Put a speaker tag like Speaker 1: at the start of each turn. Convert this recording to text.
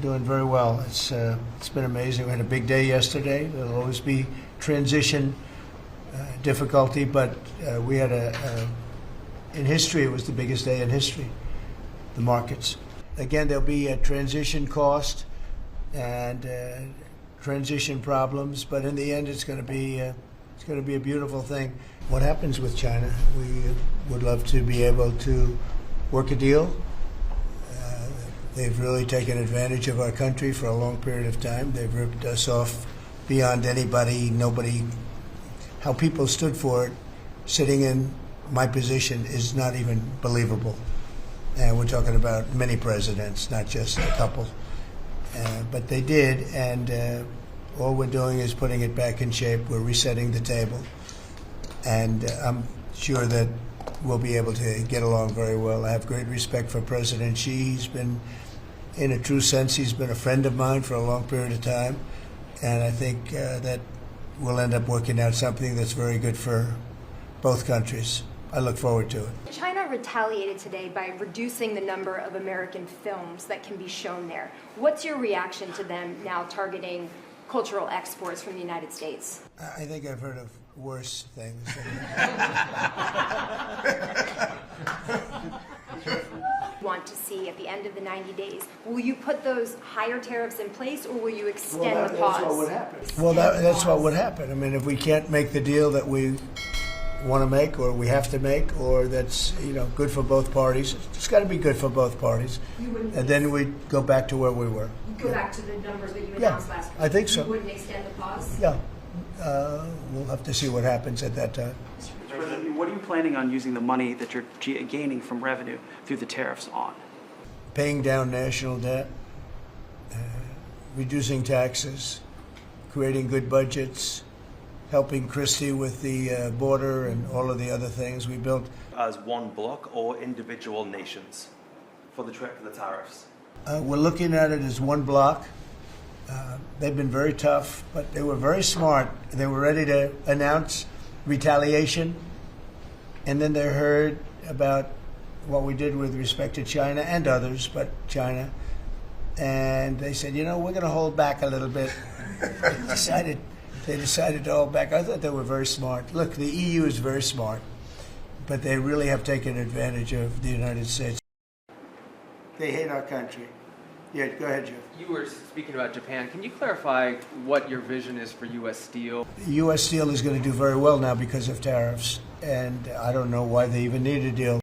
Speaker 1: doing very well. It's been amazing. We had a big day yesterday. There'll always be transition difficulty, but we had in history, it was the biggest day in history, the markets. Again, there'll be a transition cost and transition problems, but in the end, it's going to be a beautiful thing. What happens with China? We would love to be able to work a deal. They've really taken advantage of our country for a long period of time. They've ripped us off beyond nobody. How people stood for it, sitting in my position, is not even believable. And we're talking about many presidents, not just a couple. But they did, and all we're doing is putting it back in shape. We're resetting the table. And I'm sure that we'll be able to get along very well. I have great respect for President Xi. He's been, in a true sense, he's been a friend of mine for a long period of time. And I think that we'll end up working out something that's very good for both countries. I look forward to it.
Speaker 2: China retaliated today by reducing the number of American films that can be shown there. What's your reaction to them now targeting cultural exports from the United States?
Speaker 1: I think I've heard of worse things.
Speaker 2: Want to see at the end of the 90 days, will you put those higher tariffs in place, or will you extend the pause?
Speaker 1: That's what would happen. Well, that's what would happen. I mean, if we can't make the deal that we want to make, or we have to make, or that's good for both parties, it's got to be good for both parties. And then we go back to where we were.
Speaker 2: Go back to the numbers that you announced last week.
Speaker 1: I think so.
Speaker 2: You wouldn't extend the pause?
Speaker 1: Yeah. We'll have to see what happens at that time.
Speaker 3: President, what are you planning on using the money that you're gaining from revenue through the tariffs on?
Speaker 1: Paying down national debt, reducing taxes, creating good budgets, helping Christie with the border and all of the other things we built.
Speaker 4: As one bloc or individual nations for the tariffs?
Speaker 1: We're looking at it as one bloc. They've been very tough, but they were very smart. They were ready to announce retaliation, and then they heard about what we did with respect to China and others, but China, and they said, we're going to hold back a little bit. They decided to hold back. I thought they were very smart. Look, the EU is very smart, but they really have taken advantage of the United States. They hate our country. Yeah, go ahead, Jeff.
Speaker 5: You were speaking about Japan. Can you clarify what your vision is for U.S. steel?
Speaker 1: U.S. steel is going to do very well now because of tariffs, and I don't know why they even need a deal.